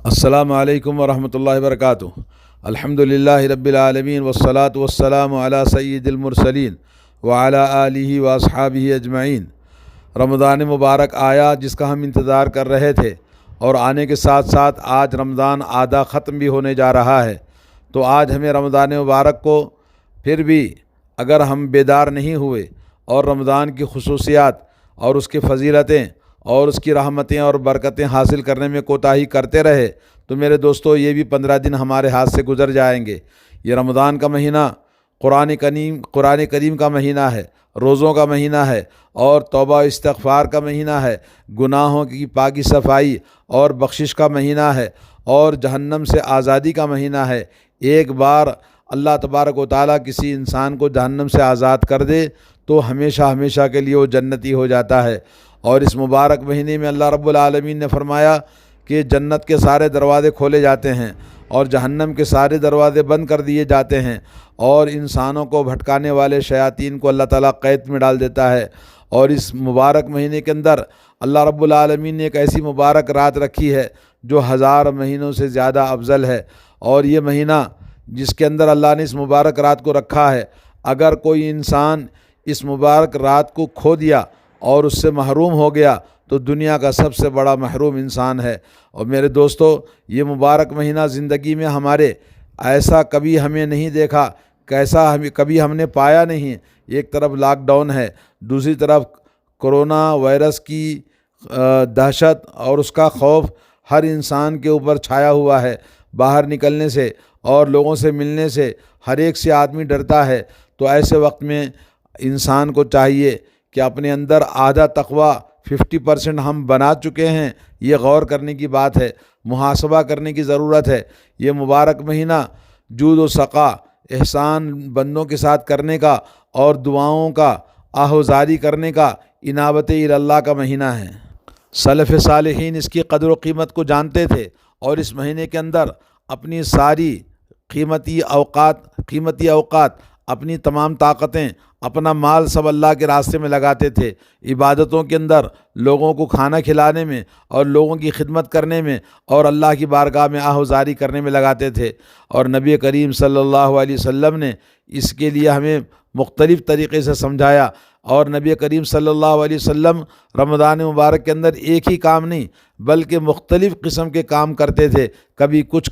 السلام علیکم ورحمۃ اللہ وبرکاتہ۔ الحمدللہ رب العالمین والصلاة والسلام علی سید المرسلین وعلی آلہ واصحابہ اجمعین۔ رمضان مبارک آیا جس کا ہم انتظار کر رہے تھے، اور آنے کے ساتھ ساتھ آج رمضان آدھا ختم بھی ہونے جا رہا ہے۔ تو آج ہمیں رمضان مبارک کو پھر بھی اگر ہم بیدار نہیں ہوئے اور رمضان کی خصوصیات اور اس کی فضیلتیں اور اس کی رحمتیں اور برکتیں حاصل کرنے میں کوتاہی کرتے رہے تو میرے دوستو یہ بھی 15 دن ہمارے ہاتھ سے گزر جائیں گے۔ یہ رمضان کا مہینہ قرآن کریم کا مہینہ ہے، روزوں کا مہینہ ہے، اور توبہ استغفار کا مہینہ ہے، گناہوں کی پاکی صفائی اور بخشش کا مہینہ ہے، اور جہنم سے آزادی کا مہینہ ہے۔ ایک بار اللہ تبارک و تعالیٰ کسی انسان کو جہنم سے آزاد کر دے تو ہمیشہ ہمیشہ کے لیے وہ جنتی ہو جاتا ہے۔ اور اس مبارک مہینے میں اللہ رب العالمین نے فرمایا کہ جنت کے سارے دروازے کھولے جاتے ہیں اور جہنم کے سارے دروازے بند کر دیے جاتے ہیں، اور انسانوں کو بھٹکانے والے شیاطین کو اللہ تعالیٰ قید میں ڈال دیتا ہے۔ اور اس مبارک مہینے کے اندر اللہ رب العالمین نے ایک ایسی مبارک رات رکھی ہے جو 1000 مہینوں سے زیادہ افضل ہے۔ اور یہ مہینہ جس کے اندر اللہ نے اس مبارک رات کو رکھا ہے، اگر کوئی انسان اس مبارک رات کو کھو دیا اور اس سے محروم ہو گیا تو دنیا کا سب سے بڑا محروم انسان ہے۔ اور میرے دوستو، یہ مبارک مہینہ زندگی میں ہمارے ایسا کبھی ہمیں نہیں دیکھا، کیسا کبھی ہم نے پایا نہیں۔ ایک طرف لاک ڈاؤن ہے، دوسری طرف کرونا وائرس کی دہشت اور اس کا خوف ہر انسان کے اوپر چھایا ہوا ہے۔ باہر نکلنے سے اور لوگوں سے ملنے سے ہر ایک سے آدمی ڈرتا ہے۔ تو ایسے وقت میں انسان کو چاہیے کہ اپنے اندر آدھا تقویٰ 50% ہم بنا چکے ہیں، یہ غور کرنے کی بات ہے، محاسبہ کرنے کی ضرورت ہے۔ یہ مبارک مہینہ جود و سقا، احسان بندوں کے ساتھ کرنے کا اور دعاؤں کا آہوزاری کرنے کا، انابت اللہ کا مہینہ ہے۔ سلف صالحین اس کی قدر و قیمت کو جانتے تھے، اور اس مہینے کے اندر اپنی ساری قیمتی اوقات، اپنی تمام طاقتیں، اپنا مال سب اللہ کے راستے میں لگاتے تھے، عبادتوں کے اندر، لوگوں کو کھانا کھلانے میں اور لوگوں کی خدمت کرنے میں اور اللہ کی بارگاہ میں آہوزاری کرنے میں لگاتے تھے۔ اور نبی کریم صلی اللہ علیہ وسلم نے اس کے لیے ہمیں مختلف طریقے سے سمجھایا، اور نبی کریم صلی اللہ علیہ وسلم رمضان مبارک کے اندر ایک ہی کام نہیں بلکہ مختلف قسم کے کام کرتے تھے، کبھی کچھ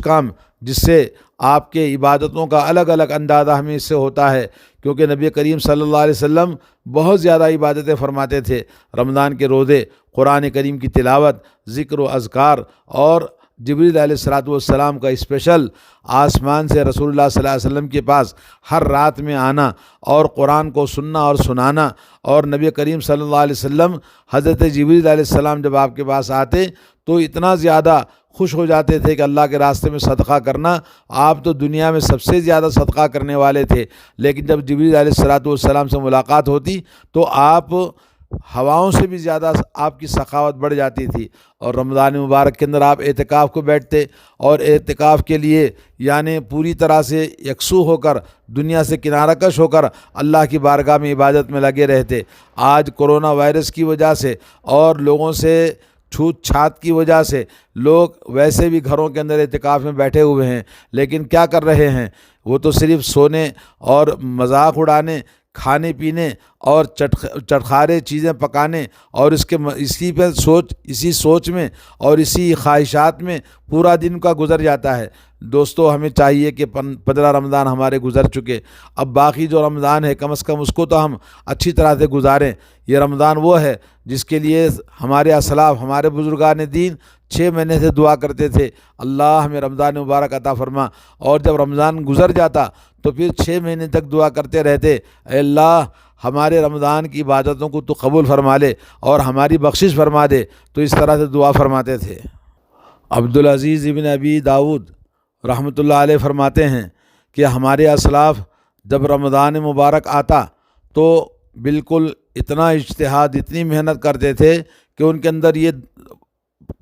کام، جس سے آپ کے عبادتوں کا الگ الگ اندازہ ہمیں اس سے ہوتا ہے، کیونکہ نبی کریم صلی اللہ علیہ وسلم بہت زیادہ عبادتیں فرماتے تھے۔ رمضان کے روزے، قرآن کریم کی تلاوت، ذکر و اذکار، اور جبریل علیہ السلام کا اسپیشل آسمان سے رسول اللہ صلی اللہ علیہ وسلم کے پاس ہر رات میں آنا اور قرآن کو سننا اور سنانا۔ اور نبی کریم صلی اللہ علیہ وسلم حضرت جبریل علیہ السلام جب آپ کے پاس آتے تو اتنا زیادہ خوش ہو جاتے تھے کہ اللہ کے راستے میں صدقہ کرنا، آپ تو دنیا میں سب سے زیادہ صدقہ کرنے والے تھے، لیکن جب جبریل علیہ السلام سے ملاقات ہوتی تو آپ ہواؤں سے بھی زیادہ آپ کی سخاوت بڑھ جاتی تھی۔ اور رمضان مبارک کے اندر آپ اعتکاف کو بیٹھتے، اور اعتکاف کے لیے یعنی پوری طرح سے یکسو ہو کر، دنیا سے کنارہ کش ہو کر اللہ کی بارگاہ میں عبادت میں لگے رہتے۔ آج کرونا وائرس کی وجہ سے اور لوگوں سے چھوت چھات کی وجہ سے لوگ ویسے بھی گھروں کے اندر اعتکاف میں بیٹھے ہوئے ہیں، لیکن کیا کر رہے ہیں؟ وہ تو صرف سونے اور مذاق اڑانے، کھانے پینے اور چٹخارے چیزیں پکانے اور اسی سوچ میں اور اسی خواہشات میں پورا دن کا گزر جاتا ہے۔ دوستو، ہمیں چاہیے کہ 15 رمضان ہمارے گزر چکے، اب باقی جو رمضان ہے کم از کم اس کو تو ہم اچھی طرح سے گزاریں۔ یہ رمضان وہ ہے جس کے لیے ہمارے اسلاف، ہمارے بزرگان دین 6 مہینے سے دعا کرتے تھے، اللہ ہمیں رمضان مبارک عطا فرما، اور جب رمضان گزر جاتا تو پھر 6 مہینے تک دعا کرتے رہتے، اے اللہ ہمارے رمضان کی عبادتوں کو تو قبول فرما لے اور ہماری بخشش فرما دے۔ تو اس طرح سے دعا فرماتے تھے۔ عبدالعزیز ابن ابی داود رحمۃ اللہ علیہ فرماتے ہیں کہ ہمارے اسلاف جب رمضان مبارک آتا تو بالکل اتنا اجتہاد، اتنی محنت کرتے تھے کہ ان کے اندر یہ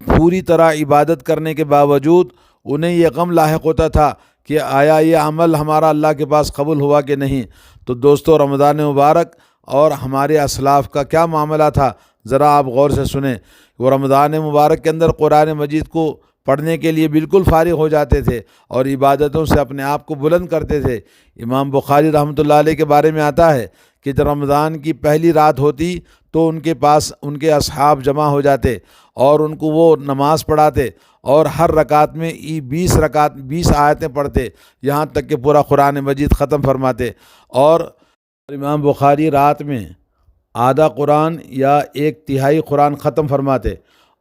پوری طرح عبادت کرنے کے باوجود انہیں یہ غم لاحق ہوتا تھا کہ آیا یہ عمل ہمارا اللہ کے پاس قبول ہوا کہ نہیں۔ تو دوستو، رمضان مبارک اور ہمارے اسلاف کا کیا معاملہ تھا ذرا آپ غور سے سنیں۔ وہ رمضان مبارک کے اندر قرآن مجید کو پڑھنے کے لیے بالکل فارغ ہو جاتے تھے اور عبادتوں سے اپنے آپ کو بلند کرتے تھے۔ امام بخاری رحمۃ اللہ علیہ کے بارے میں آتا ہے کہ جب رمضان کی پہلی رات ہوتی تو ان کے پاس ان کے اصحاب جمع ہو جاتے اور ان کو وہ نماز پڑھاتے اور ہر رکعت میں 20 آیتیں پڑھتے، یہاں تک کہ پورا قرآن مجید ختم فرماتے۔ اور امام بخاری رات میں آدھا قرآن یا 1/3 قرآن ختم فرماتے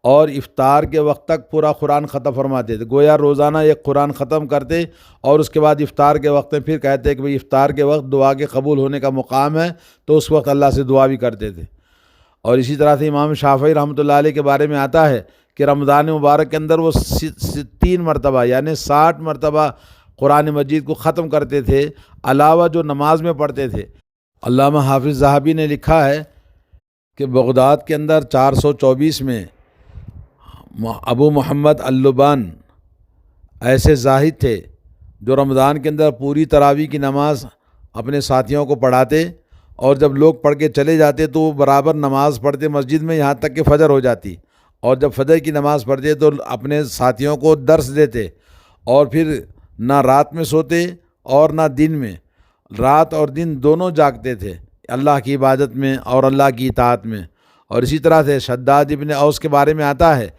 اور افطار کے وقت تک پورا قرآن ختم فرماتے تھے۔ گویا روزانہ ایک قرآن ختم کرتے اور اس کے بعد افطار کے وقت میں پھر کہتے کہ بھئی افطار کے وقت دعا کے قبول ہونے کا مقام ہے، تو اس وقت اللہ سے دعا بھی کرتے تھے۔ اور اسی طرح سے امام شافعی رحمۃ اللہ علیہ کے بارے میں آتا ہے کہ رمضان مبارک کے اندر وہ 3 مرتبہ یعنی 60 مرتبہ قرآن مجید کو ختم کرتے تھے، علاوہ جو نماز میں پڑھتے تھے۔ علامہ حافظ ذہبی نے لکھا ہے کہ بغداد کے اندر 424 میں ابو محمد اللبان ایسے زاہد تھے جو رمضان کے اندر پوری تراویح کی نماز اپنے ساتھیوں کو پڑھاتے، اور جب لوگ پڑھ کے چلے جاتے تو وہ برابر نماز پڑھتے مسجد میں یہاں تک کہ فجر ہو جاتی، اور جب فجر کی نماز پڑھتے تو اپنے ساتھیوں کو درس دیتے، اور پھر نہ رات میں سوتے اور نہ دن میں، رات اور دن دونوں جاگتے تھے اللہ کی عبادت میں اور اللہ کی اطاعت میں۔ اور اسی طرح سے شداد ابن اوس کے بارے میں آتا ہے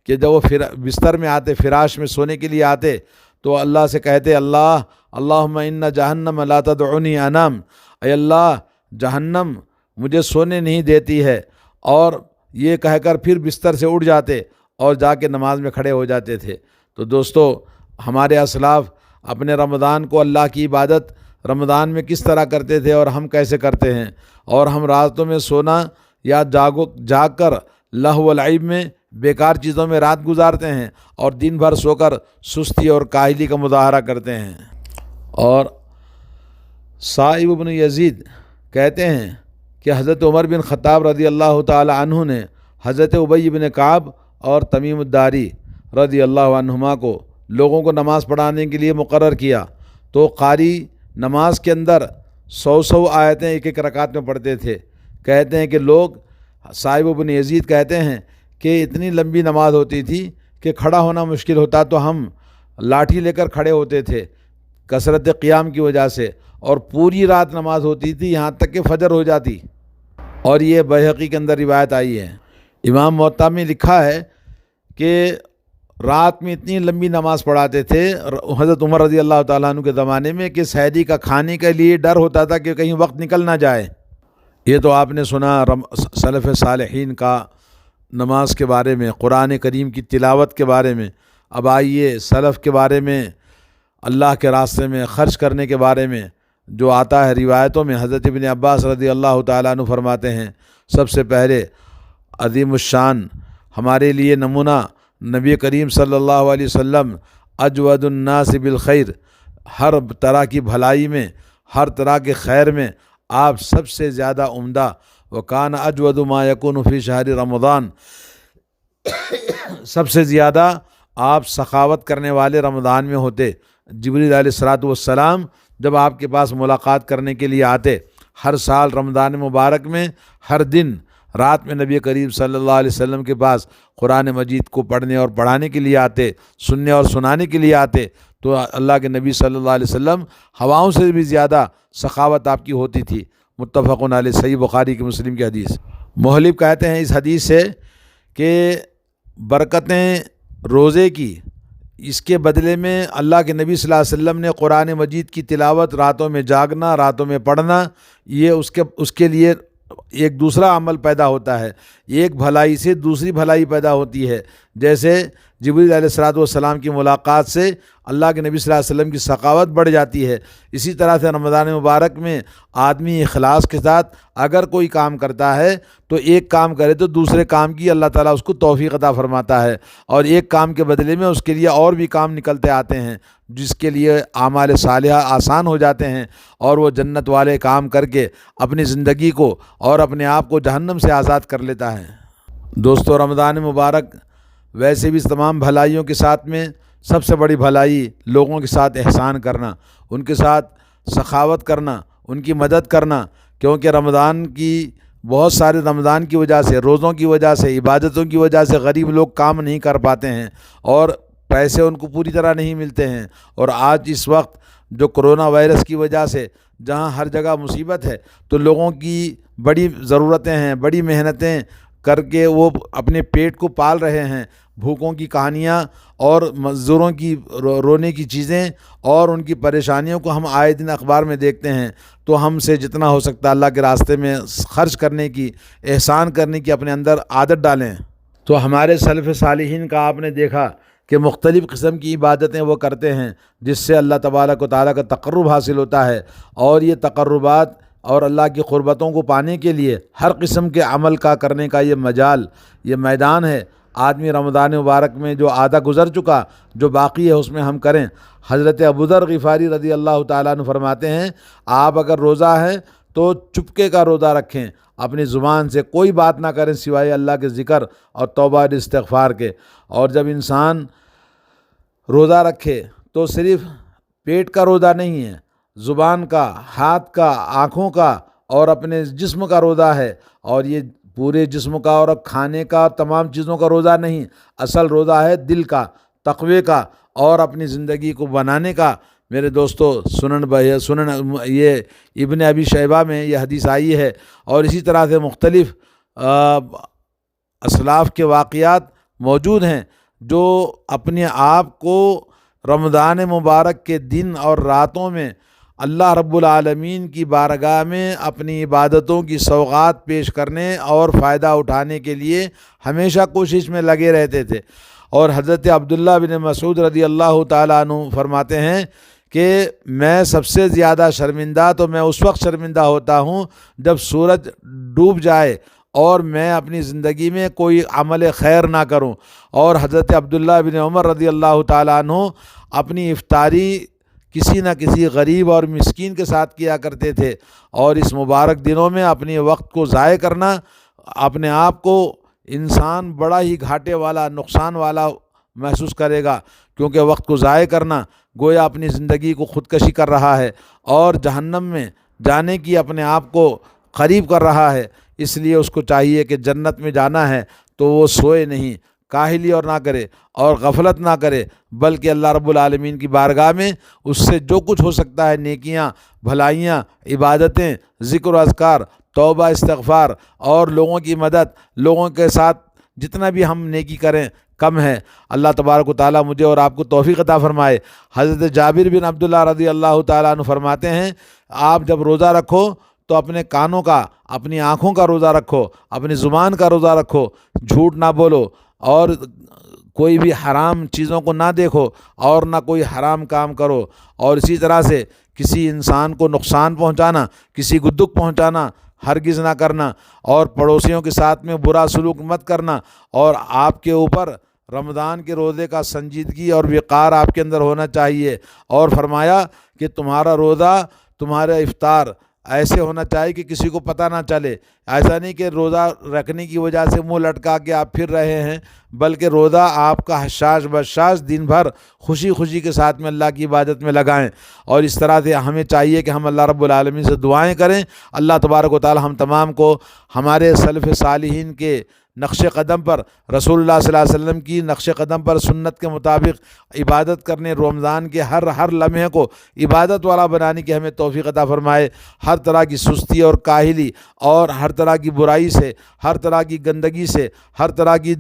کہ جب وہ بستر میں آتے، فراش میں سونے کے لیے آتے، تو اللہ سے کہتے اللہم ان جہنم لا تدعنی انام، اے اللہ جہنم مجھے سونے نہیں دیتی ہے، اور یہ کہہ کر پھر بستر سے اٹھ جاتے اور جا کے نماز میں کھڑے ہو جاتے تھے۔ تو دوستو، ہمارے اسلاف اپنے رمضان کو اللہ کی عبادت رمضان میں کس طرح کرتے تھے اور ہم کیسے کرتے ہیں، اور ہم راتوں میں سونا یا جاگ کر لہو و لعب میں بیکار چیزوں میں رات گزارتے ہیں اور دن بھر سو کر سستی اور کاہلی کا مظاہرہ کرتے ہیں۔ اور صائب بن یزید کہتے ہیں کہ حضرت عمر بن خطاب رضی اللہ تعالی عنہ نے حضرت ابی بن کعب اور تمیم الداری رضی اللہ عنہما کو لوگوں کو نماز پڑھانے کے لیے مقرر کیا، تو قاری نماز کے اندر 100 آیتیں ایک رکعت میں پڑھتے تھے۔ کہتے ہیں کہ لوگ، صائب بن یزید کہتے ہیں کہ اتنی لمبی نماز ہوتی تھی کہ کھڑا ہونا مشکل ہوتا، تو ہم لاٹھی لے کر کھڑے ہوتے تھے کثرت قیام کی وجہ سے، اور پوری رات نماز ہوتی تھی یہاں تک کہ فجر ہو جاتی۔ اور یہ بیہقی کے اندر روایت آئی ہے۔ امام موطا میں لکھا ہے کہ رات میں اتنی لمبی نماز پڑھاتے تھے حضرت عمر رضی اللہ تعالیٰ عنہ کے زمانے میں کہ سحری کا کھانے کے لیے ڈر ہوتا تھا کہ کہیں وقت نکل نہ جائے۔ یہ تو آپ نے سنا سلف صالحین کا نماز کے بارے میں، قرآن کریم کی تلاوت کے بارے میں۔ اب آئیے سلف کے بارے میں، اللہ کے راستے میں خرچ کرنے کے بارے میں جو آتا ہے روایتوں میں۔ حضرت ابن عباس رضی اللہ تعالیٰ عنہ فرماتے ہیں، سب سے پہلے عظیم الشان ہمارے لیے نمونہ نبی کریم صلی اللہ علیہ وسلم اجود الناس بالخیر، ہر طرح کی بھلائی میں، ہر طرح کے خیر میں آپ سب سے زیادہ عمدہ، وکان اجود ما یکون فی شہر رمضان، سب سے زیادہ آپ سخاوت کرنے والے رمضان میں ہوتے۔ جبریل علیہ الصلوۃ والسلام جب آپ کے پاس ملاقات کرنے کے لیے آتے، ہر سال رمضان مبارک میں ہر دن رات میں نبی کریم صلی اللہ علیہ وسلم کے پاس قرآن مجید کو پڑھنے اور پڑھانے کے لیے آتے، سننے اور سنانے کے لیے آتے، تو اللہ کے نبی صلی اللہ علیہ وسلم ہواؤں سے بھی زیادہ سخاوت آپ کی ہوتی تھی۔ متفق علیہ، صحیح بخاری کی مسلم کی حدیث۔ محلب کہتے ہیں اس حدیث سے کہ برکتیں روزے کی، اس کے بدلے میں اللہ کے نبی صلی اللہ علیہ وسلم نے قرآن مجید کی تلاوت، راتوں میں جاگنا، راتوں میں پڑھنا، یہ اس کے لیے ایک دوسرا عمل پیدا ہوتا ہے، ایک بھلائی سے دوسری بھلائی پیدا ہوتی ہے۔ جیسے جبریل علیہ الصلوۃ والسلام کی ملاقات سے اللہ کے نبی صلی اللہ علیہ وسلم کی سخاوت بڑھ جاتی ہے، اسی طرح سے رمضان مبارک میں آدمی اخلاص کے ساتھ اگر کوئی کام کرتا ہے تو ایک کام کرے تو دوسرے کام کی اللہ تعالیٰ اس کو توفیق عطا فرماتا ہے، اور ایک کام کے بدلے میں اس کے لیے اور بھی کام نکلتے آتے ہیں، جس کے لیے اعمال صالحہ آسان ہو جاتے ہیں، اور وہ جنت والے کام کر کے اپنی زندگی کو اور اپنے آپ کو جہنم سے آزاد کر لیتا ہے۔ دوستو، رمضان مبارک ویسے بھی تمام بھلائیوں کے ساتھ میں سب سے بڑی بھلائی لوگوں کے ساتھ احسان کرنا، ان کے ساتھ سخاوت کرنا، ان کی مدد کرنا، کیونکہ رمضان کی بہت سارے رمضان کی وجہ سے، روزوں کی وجہ سے، عبادتوں کی وجہ سے غریب لوگ کام نہیں کر پاتے ہیں، اور پیسے ان کو پوری طرح نہیں ملتے ہیں، اور آج اس وقت جو کرونا وائرس کی وجہ سے جہاں ہر جگہ مصیبت ہے، تو لوگوں کی بڑی ضرورتیں ہیں، بڑی محنتیں کر کے وہ اپنے پیٹ کو پال رہے ہیں۔ بھوکوں کی کہانیاں اور مزدوروں کی رونے کی چیزیں اور ان کی پریشانیوں کو ہم آئے دن اخبار میں دیکھتے ہیں، تو ہم سے جتنا ہو سکتا ہے اللہ کے راستے میں خرچ کرنے کی، احسان کرنے کی اپنے اندر عادت ڈالیں۔ تو ہمارے سلف صالحین کا آپ نے دیکھا کہ مختلف قسم کی عبادتیں وہ کرتے ہیں جس سے اللہ تبارک و تعالیٰ کا تقرب حاصل ہوتا ہے، اور یہ تقربات اور اللہ کی قربتوں کو پانے کے لیے ہر قسم کے عمل کا کرنے کا یہ مجال، یہ میدان ہے۔ آدمی رمضان مبارک میں جو آدھا گزر چکا، جو باقی ہے اس میں ہم کریں۔ حضرت ابوذر غفاری رضی اللہ تعالیٰ عنہ فرماتے ہیں، آپ اگر روزہ ہے تو چپکے کا روزہ رکھیں، اپنی زبان سے کوئی بات نہ کریں سوائے اللہ کے ذکر اور توبہ اور استغفار کے۔ اور جب انسان روزہ رکھے تو صرف پیٹ کا روزہ نہیں ہے، زبان کا، ہاتھ کا، آنکھوں کا اور اپنے جسم کا روزہ ہے، اور یہ پورے جسم کا اور کھانے کا تمام چیزوں کا روزہ نہیں، اصل روزہ ہے دل کا، تقوی کا اور اپنی زندگی کو بنانے کا۔ میرے دوستو، سنن یہ ابن ابی شیبہ میں یہ حدیث آئی ہے، اور اسی طرح سے مختلف اسلاف کے واقعات موجود ہیں جو اپنے آپ کو رمضان مبارک کے دن اور راتوں میں اللہ رب العالمین کی بارگاہ میں اپنی عبادتوں کی سوغات پیش کرنے اور فائدہ اٹھانے کے لیے ہمیشہ کوشش میں لگے رہتے تھے۔ اور حضرت عبداللہ بن مسعود رضی اللہ تعالیٰ عنہ فرماتے ہیں کہ میں سب سے زیادہ شرمندہ تو میں اس وقت شرمندہ ہوتا ہوں جب سورج ڈوب جائے اور میں اپنی زندگی میں کوئی عمل خیر نہ کروں۔ اور حضرت عبداللہ بن عمر رضی اللہ تعالیٰ عنہ اپنی افطاری کسی نہ کسی غریب اور مسکین کے ساتھ کیا کرتے تھے، اور اس مبارک دنوں میں اپنے وقت کو ضائع کرنا اپنے آپ کو انسان بڑا ہی گھاٹے والا، نقصان والا محسوس کرے گا، کیونکہ وقت کو ضائع کرنا گویا اپنی زندگی کو خودکشی کر رہا ہے اور جہنم میں جانے کی اپنے آپ کو قریب کر رہا ہے۔ اس لیے اس کو چاہیے کہ جنت میں جانا ہے تو وہ سوئے نہیں، کاہلی اور نہ کرے اور غفلت نہ کرے، بلکہ اللہ رب العالمین کی بارگاہ میں اس سے جو کچھ ہو سکتا ہے، نیکیاں، بھلائیاں، عبادتیں، ذکر و اذکار، توبہ، استغفار اور لوگوں کی مدد، لوگوں کے ساتھ جتنا بھی ہم نیکی کریں کم ہے۔ اللہ تبارک و تعالیٰ مجھے اور آپ کو توفیق عطا فرمائے۔ حضرت جابر بن عبداللہ رضی اللہ تعالیٰ عنہ فرماتے ہیں، آپ جب روزہ رکھو تو اپنے کانوں کا، اپنی آنکھوں کا روزہ رکھو، اپنی زبان کا روزہ رکھو، جھوٹ نہ بولو اور کوئی بھی حرام چیزوں کو نہ دیکھو اور نہ کوئی حرام کام کرو، اور اسی طرح سے کسی انسان کو نقصان پہنچانا، کسی کو دکھ پہنچانا ہرگز نہ کرنا، اور پڑوسیوں کے ساتھ میں برا سلوک مت کرنا، اور آپ کے اوپر رمضان کے روزے کا سنجیدگی اور وقار آپ کے اندر ہونا چاہیے۔ اور فرمایا کہ تمہارا روزہ، تمہارا افطار ایسے ہونا چاہیے کہ کسی کو پتہ نہ چلے۔ ایسا نہیں کہ روزہ رکھنے کی وجہ سے منہ لٹکا کے آپ پھر رہے ہیں، بلکہ روزہ آپ کا حشاش بشاش دن بھر خوشی خوشی کے ساتھ میں اللہ کی عبادت میں لگائیں۔ اور اس طرح سے ہمیں چاہیے کہ ہم اللہ رب العالمین سے دعائیں کریں۔ اللہ تبارک و تعالی ہم تمام کو ہمارے سلف صالحین کے نقش قدم پر، رسول اللہ صلی اللہ علیہ وسلم کی نقش قدم پر سنت کے مطابق عبادت کرنے، رمضان کے ہر لمحے کو عبادت والا بنانے کی ہمیں توفیق عطا فرمائے۔ ہر طرح کی سستی اور کاہلی اور ہر طرح کی برائی سے، ہر طرح کی گندگی سے، ہر طرح کی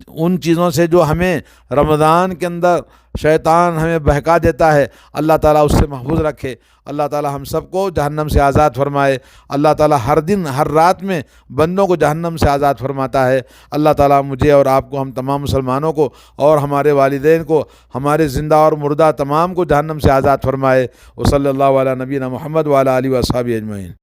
ان چیزوں سے جو ہمیں رمضان کے اندر شیطان ہمیں بہکا دیتا ہے، اللہ تعالیٰ اس سے محفوظ رکھے۔ اللہ تعالیٰ ہم سب کو جہنم سے آزاد فرمائے۔ اللہ تعالیٰ ہر دن ہر رات میں بندوں کو جہنم سے آزاد فرماتا ہے۔ اللہ تعالیٰ مجھے اور آپ کو، ہم تمام مسلمانوں کو اور ہمارے والدین کو، ہمارے زندہ اور مردہ تمام کو جہنم سے آزاد فرمائے۔ وصلی اللہ علی نبینا محمد وعلی آلہ وصحبہ اجمعین۔